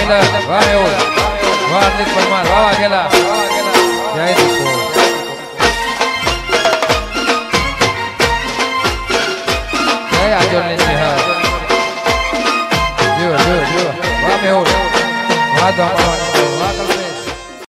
Miller વાહ એવું વાહ અર્નિત પરમાર વાહ ગેલા જય દીપો જય આજોલ ને હા જો વાહ મેહુલ વાહ તો વાહ